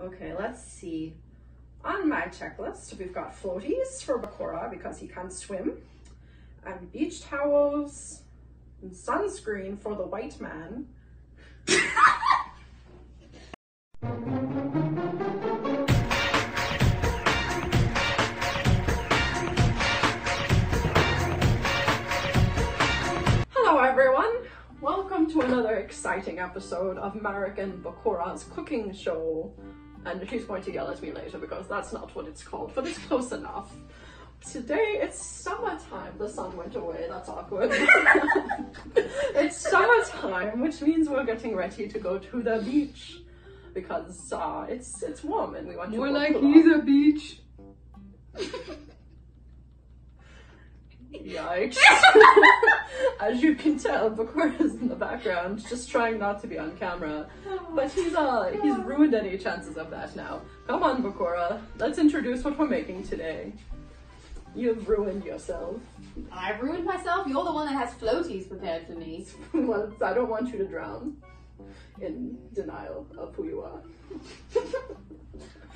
Okay, let's see. On my checklist, we've got floaties for Bakura because he can't swim, and beach towels, and sunscreen for the white man. Hello everyone! Welcome to another exciting episode of Marik and Bakura's cooking show. And she's going to yell at me later because that's not what it's called, but it's close enough. Today it's summertime. The sun went away, that's awkward. It's summertime, which means we're getting ready to go to the beach because it's warm and we want to More go like cool he's off. a beach. Yikes. As you can tell, Bakura is in the background, just trying not to be on camera. But he's ruined any chances of that now. Come on, Bakura, let's introduce what we're making today. You've ruined yourself. I've ruined myself? You're the one that has floaties prepared for me. Well, I don't want you to drown in denial of who you are.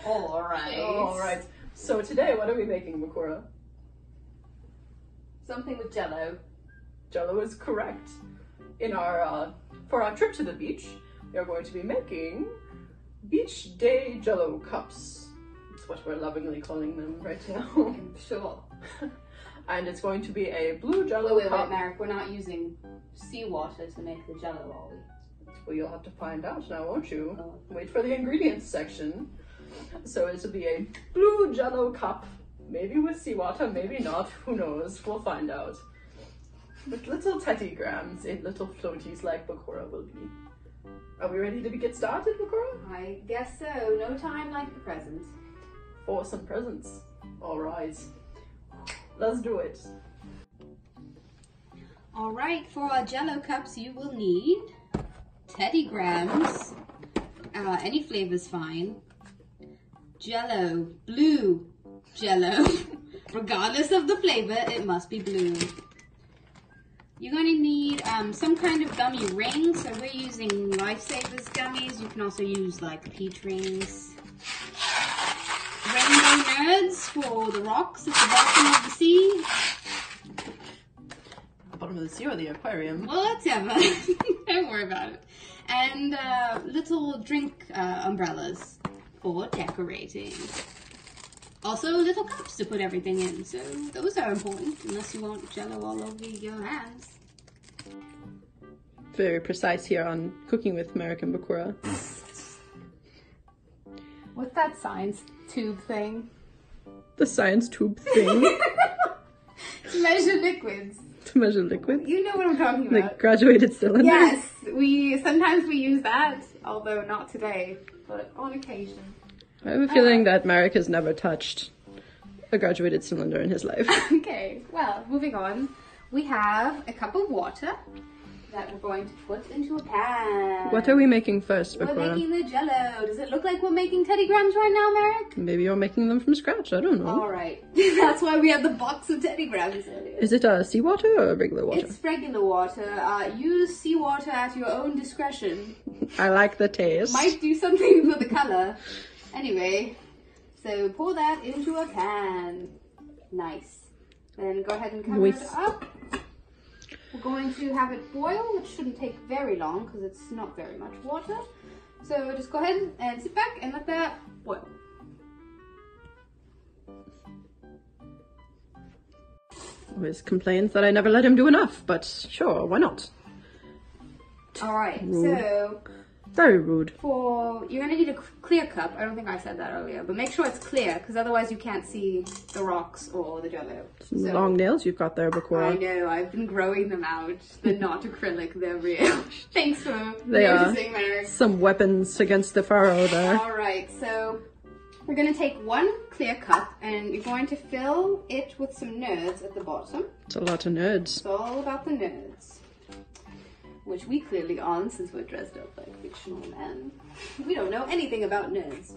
Alright. Alright, so today what are we making, Bakura? Something with Jello. Jello is correct. For our trip to the beach, we are going to be making beach day Jello cups. That's what we're lovingly calling them right now. Sure. And it's going to be a blue Jello Wait, cup. Marik, we're not using seawater to make the Jello, are we? Well, you'll have to find out now, won't you? Oh. Wait for the ingredients section. So it'll be a blue Jello cup, maybe with seawater, maybe not, who knows, we'll find out. With little teddygrams in little floaties like Bakura will be. Are we ready to get started, Bakura? I guess so. No time like the present. For some presents. Alright. Let's do it. Alright, for our Jello cups you will need teddygrams. Any flavor's fine. Jello. Blue Jello. Regardless of the flavor, it must be blue. You're going to need some kind of gummy ring, so we're using Lifesavers gummies. You can also use like peach rings. Rainbow nerds for the rocks at the bottom of the sea. The bottom of the sea or the aquarium? Whatever. Don't worry about it. And little drink umbrellas for decorating. Also little cups to put everything in, so those are important, unless you want Jello all over your hands. Very precise here on cooking with Marik and Bakura. What's that science tube thing? The science tube thing. To measure liquids. To measure liquid. You know what I'm talking about. Like graduated cylinder. Yes, sometimes we use that, although not today, but on occasion. I have a feeling that Marik has never touched a graduated cylinder in his life. Okay, well, moving on. We have a cup of water that we're going to put into a pan. What are we making first, We're Bakura? making the Jello. Does it look like we're making teddygrams right now, Marik? Maybe you're making them from scratch, I don't know. Alright. That's why we had the box of teddygrams earlier. Is it seawater or regular water? It's regular water. Use seawater at your own discretion. I like the taste. Might do something for the colour. Anyway, so pour that into a pan. Nice. Then go ahead and cover it up. We're going to have it boil, which shouldn't take very long because it's not very much water. So just go ahead and sit back and let that boil. Always complains that I never let him do enough, but sure, why not? Alright, Rude. so Very rude. you're going to need a clear cup. I don't think I said that earlier, but make sure it's clear because otherwise you can't see the rocks or the Jello. Some long nails you've got there, Bakura. I know, I've been growing them out. They're not acrylic, they're real. Thanks for They are. noticing, Marik. Some weapons against the pharaoh there. Alright, so we're going to take one clear cup and you're going to fill it with some nerds at the bottom. It's a lot of nerds. It's all about the nerds. Which we clearly aren't since we're dressed up like fictional men. We don't know anything about nerds.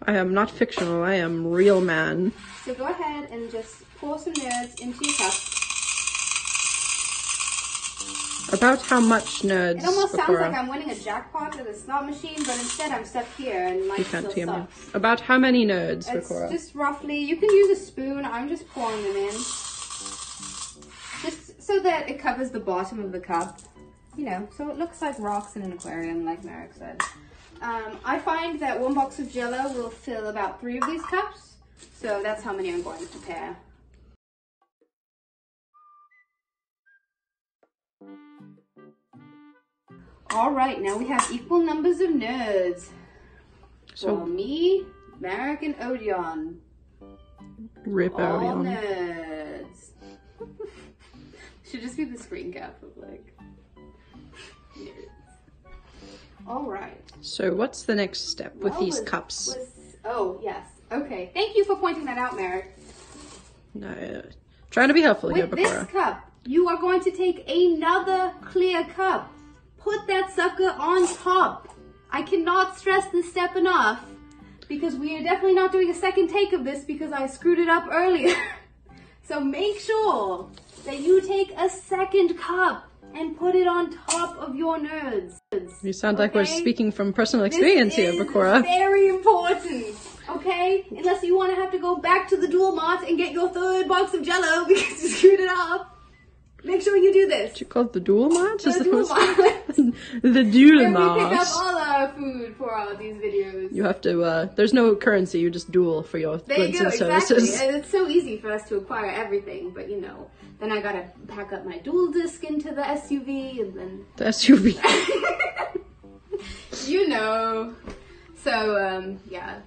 I am not fictional, I am real man. So go ahead and just pour some nerds into your cup. About how much, nerds? It almost sounds Bakura? like I'm winning a jackpot at a slot machine, but instead I'm stuck here and life You can't still hear me. sucks. About how many nerds, It's Bakura? just roughly, you can use a spoon, I'm just pouring them in. Just so that it covers the bottom of the cup. You know, so it looks like rocks in an aquarium, like Marik said. I find that one box of Jello will fill about 3 of these cups, so that's how many I'm going to prepare. Alright, now we have equal numbers of nerds. So me, Marik, and Odeon. Rip All Odeon. nerds. Should just be the screen cap of like nerds. Alright. So what's the next step with these cups? Oh, yes. Okay. Thank you for pointing that out, Marik. No, trying to be helpful here, With this Bakura. cup, you are going to take another clear cup. Put that sucker on top. I cannot stress this step enough because we are definitely not doing a second take of this because I screwed it up earlier. So make sure that you take a second cup and put it on top of your nerds. You sound like we're speaking from personal experience here, Bakura. Very important. Okay? Unless you want to have to go back to the duel mart and get your 3rd box of Jello because you screwed it up. Make sure you do this. You call it the duel mart? The duel mart. The duel Where mart. we pick up all our food for all these videos. You have to, there's no currency, you just duel for your There you goods go, and exactly. services. And it's so easy for us to acquire everything, but you know, then I gotta pack up my dual disc into the SUV and then... The SUV. You know. So, yeah.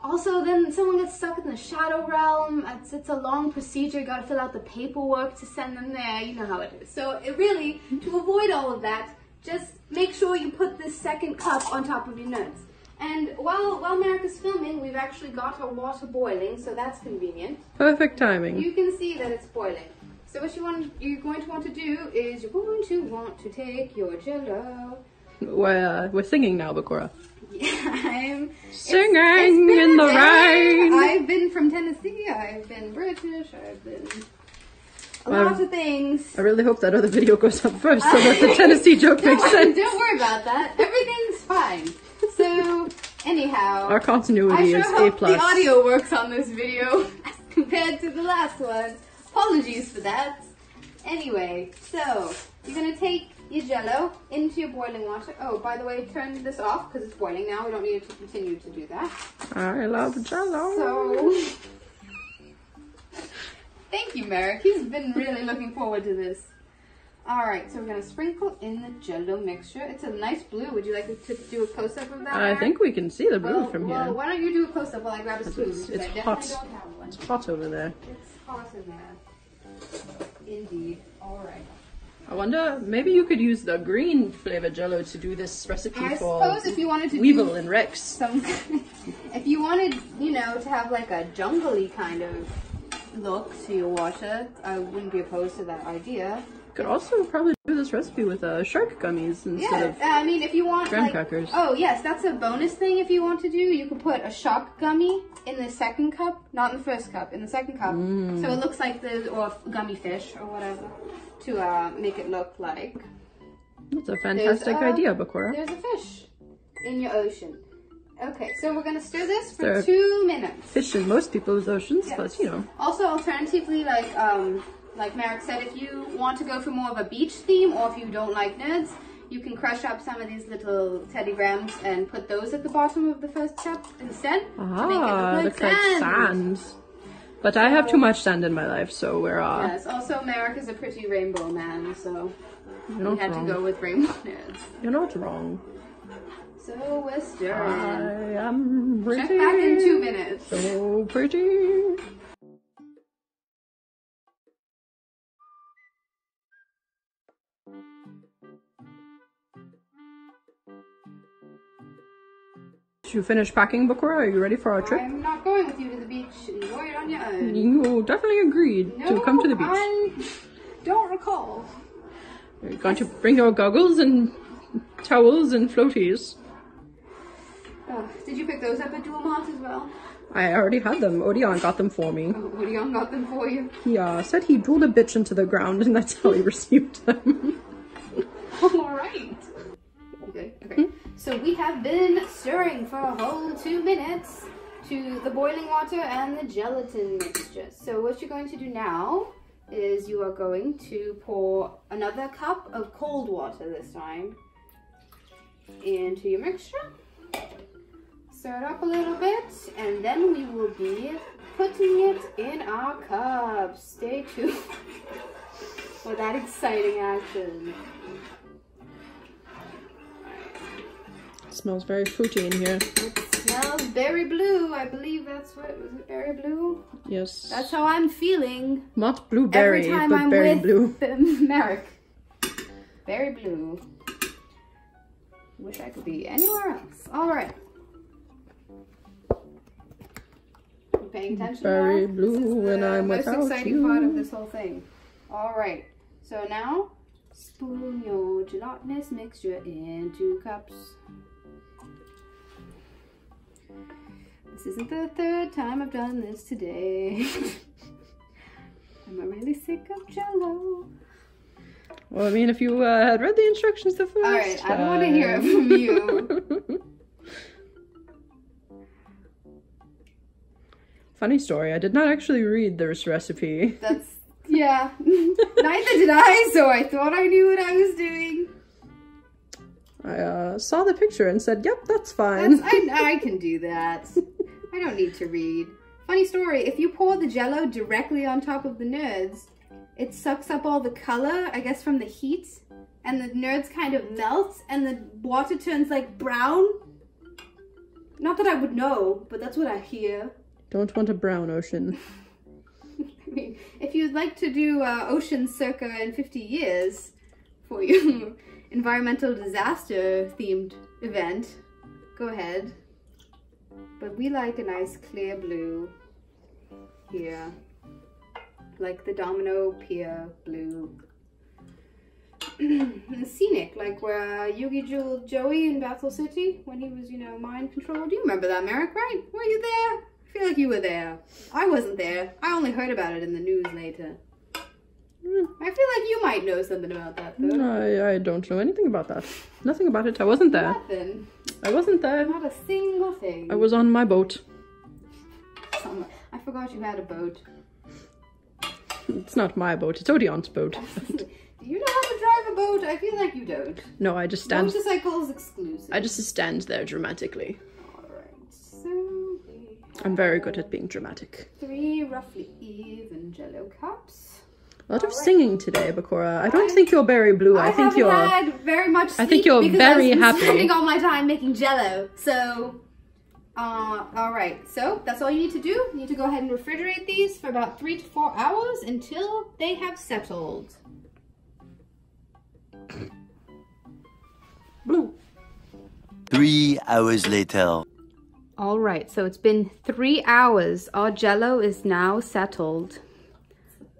Also, then someone gets stuck in the shadow realm. It's a long procedure. You gotta fill out the paperwork to send them there. You know how it is. So, it really, to avoid all of that, just make sure you put this second cup on top of your nerds. And while Marik is filming, we've actually got our water boiling, so that's convenient. Perfect timing. You can see that it's boiling. So what you're going to want to do is you're going to want to take your Jello. We're singing now, Bakura. Yeah, I'm Singing it's been in a the day. rain. I've been from Tennessee. I've been British. I've been a lot of things. I really hope that other video goes up first so that the Tennessee joke makes sense. Don't worry about that. Everything's fine. So anyhow, Our continuity I is sure hope A+. the audio works on this video as compared to the last one. Apologies for that. Anyway, so you're gonna take your Jello into your boiling water. Oh, by the way, turn this off because it's boiling now. We don't need to continue to do that. I love Jello. So, thank you, Marik. He's been really looking forward to this. Alright, so we're going to sprinkle in the Jello mixture. It's a nice blue. Would you like to do a close-up of that, Marik? I think we can see the blue from Well, here. why don't you do a close-up while I grab a spoon? It's because I hot. definitely don't have one. It's hot over there. It's hot in there. Indeed. Alright. I wonder, maybe you could use the green flavored Jello to do this recipe I for suppose if you wanted to Weevil do and Rex. some... if you wanted, you know, to have like a jungle-y kind of look to your water, I wouldn't be opposed to that idea. Could also probably do this recipe with shark gummies instead of I mean, if you want graham like, crackers. oh yes, that's a bonus thing if you want to do. You could put a shark gummy in the second cup, not in the first cup, in the second cup. So it looks like or gummy fish or whatever to make it look like. That's a fantastic idea, Bakura. There's a fish in your ocean. Okay, so we're gonna stir this for There are 2 minutes. Fish in most people's oceans, Yes. but you know. Also, alternatively, like Marik said, if you want to go for more of a beach theme, or if you don't like nerds, you can crush up some of these little Teddy Grahams and put those at the bottom of the first cup instead to make it look like sand. But I have too much sand in my life, so we're Yes, also Marik is a pretty rainbow man, so you're we not had wrong. to go with rainbow nerds. You're not wrong. So we're stirring. I am pretty. Check back in 2 minutes. So pretty. Did you finish packing, Bakura? Are you ready for our trip? I'm not going with you to the beach. Enjoy it on your own. You definitely agreed to come to the beach. I don't recall. You're going to bring your goggles and towels and floaties. Oh, did you pick those up at Duel Mart as well? I already had them. Odeon got them for me. Oh, Odeon got them for you. He said he drilled a bitch into the ground and that's how he received them. So we have been stirring for a whole 2 minutes to the boiling water and the gelatin mixture. So what you're going to do now is you are going to pour another cup of cold water this time into your mixture. Stir it up a little bit, and then we will be putting it in our cups. Stay tuned for that exciting action. It smells very fruity in here. It smells berry blue. I believe that's what, was it berry blue? Yes. That's how I'm feeling. Not blueberry, every time but I'm berry with blue. Marik. Berry blue. Wish I could be anywhere else. All right. You paying attention? Berry now? blue when I'm most without exciting you. part of this whole thing. All right. So now, spoon your gelatinous mixture into cups. This isn't the third time I've done this today. I'm really sick of Jello. Well, I mean, if you had read the instructions the first Alright, time. I don't want to hear it from you. Funny story, I did not actually read this recipe. That's, yeah. Neither did I, so I thought I knew what I was doing. I saw the picture and said, yep, that's fine. I can do that. I don't need to read. Funny story, if you pour the Jello directly on top of the nerds, it sucks up all the color, I guess from the heat, and the nerds kind of melt, and the water turns like brown. Not that I would know, but that's what I hear. Don't want a brown ocean. I mean, if you'd like to do Ocean Circa in 50 years for your environmental disaster themed event, go ahead. But we like a nice clear blue here. Like the Domino Pier blue. And scenic, like where Yugi jeweled Joey in Battle City when he was, you know, mind controlled. You remember that, Marik, right? Were you there? I feel like you were there. I wasn't there. I only heard about it in the news later. I feel like you might know something about that, though. I don't know anything about that. Nothing about it. I wasn't there. Nothing. I wasn't there. Not a single thing. I was on my boat. I forgot you had a boat. It's not my boat. It's Odion's boat. Do you know how to drive a boat? I feel like you don't. No, I just stand. Motorcycles exclusive. I just stand there dramatically. Alright, so I'm very good at being dramatic. 3 roughly even Jello cups. A lot of singing today, Bakura. I don't think you're very blue. I think you're. Had very much sleep I think you're very I've been happy. spending all my time making Jello. So, all right. So that's all you need to do. You need to go ahead and refrigerate these for about 3 to 4 hours until they have settled. Blue. 3 hours later. All right. So it's been 3 hours. Our Jello is now settled.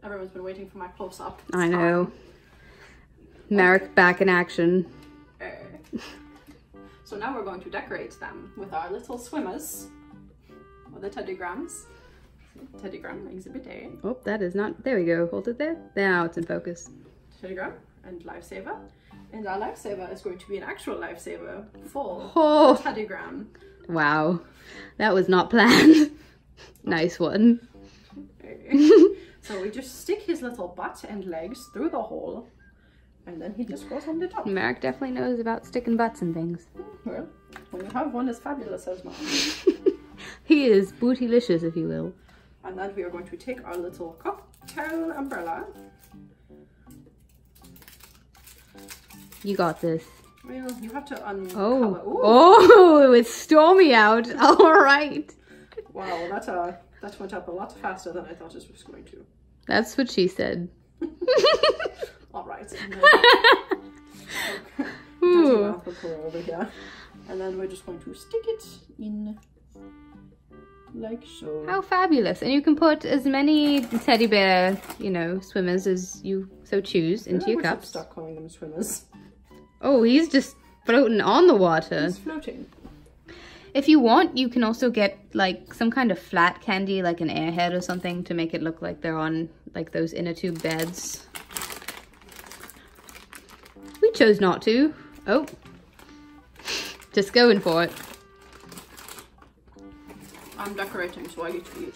Everyone's been waiting for my close-up. I know. Marik back in action. So now we're going to decorate them with our little swimmers, or the teddygrams. Teddygram exhibit A. Oh, that is not. There we go. Hold it there. Now it's in focus. Teddygram and lifesaver. And our lifesaver is going to be an actual lifesaver full Oh. teddygram. Wow. That was not planned. Nice one. So we just stick his little butt and legs through the hole, and then he just goes on the top. Marik definitely knows about sticking butts and things. Well, when you have one as fabulous as mine. He is bootylicious, if you will. And then we are going to take our little cocktail umbrella. You got this. Well, you have to uncover. Oh, it's stormy out. All right. Wow, that went up a lot faster than I thought it was going to. That's what she said. All right. Ooh. Over here. And then we're just going to stick it in like so. How fabulous. And you can put as many teddy bear, you know, swimmers as you so choose into your cups. Stop calling them swimmers. Oh, he's just floating on the water. He's floating. If you want, you can also get like some kind of flat candy, like an airhead or something, to make it look like they're on like those inner tube beds. We chose not to. Oh. Just going for it. I'm decorating, so I get to eat.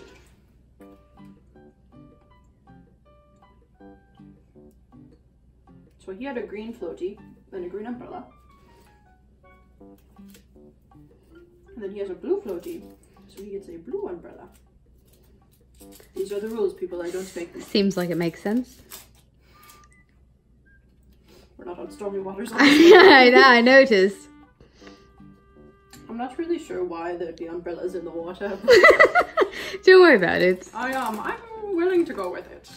So he had a green floaty and a green umbrella. And then he has a blue floaty, so he gets a blue umbrella. These are the rules, people. I don't make them. Seems like it makes sense. We're not on stormy waters. I noticed. I'm not really sure why there'd be umbrellas in the water. Don't worry about it. I'm willing to go with it.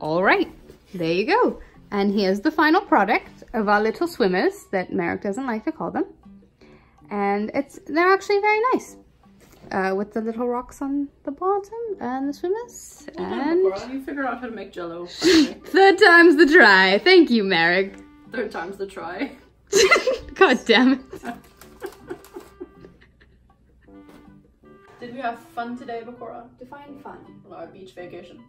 All right, there you go. And here's the final product of our little swimmers that Marik doesn't like to call them. And they're actually very nice. With the little rocks on the bottom and the swimmers. Well and done, Bakura. You figured out how to make Jello. Finally. Third time's the try. Thank you, Marik. Third time's the try. God damn it. Did we have fun today, Bakura? Define fun. On our beach vacation.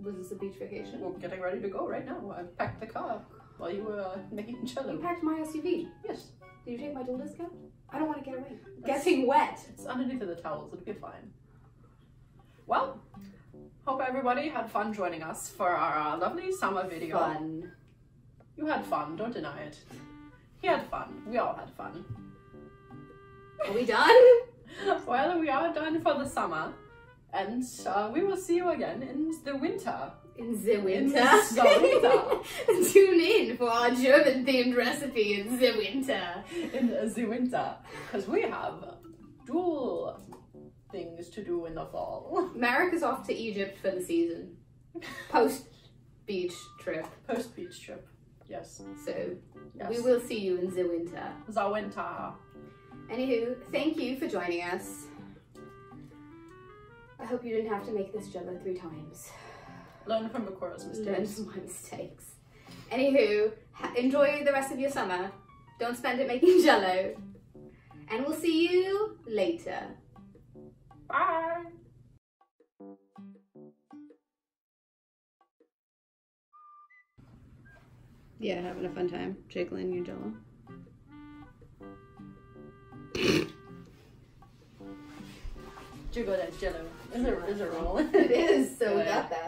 Was this a beach vacation? We're getting ready to go right now. I packed the car while you were making Jello. You packed my SUV. Yes. Did you take my duel discount? I don't want to get away. Getting wet. It's underneath of the towels. It'll be fine. Well, hope everybody had fun joining us for our lovely summer video. Fun. You had fun. Don't deny it. He had fun. We all had fun. Are we done? Well, we are done for the summer. And we will see you again in the winter. In the winter. In the winter. Tune in for our German themed recipe in the winter. In the winter. Because we have dual things to do in the fall. Marik is off to Egypt for the season. Post beach trip. Post beach trip. Yes. So yes. we will see you in the winter. The winter. Anywho, thank you for joining us. I hope you didn't have to make this Jello 3 times. Learn from Bakura's mistakes. Learn from my mistakes. Anywho, enjoy the rest of your summer. Don't spend it making Jello. And we'll see you later. Bye! Yeah, having a fun time jiggling your Jello. Jiggle that Jello. Is it rolling? It is, so we Yeah. got that.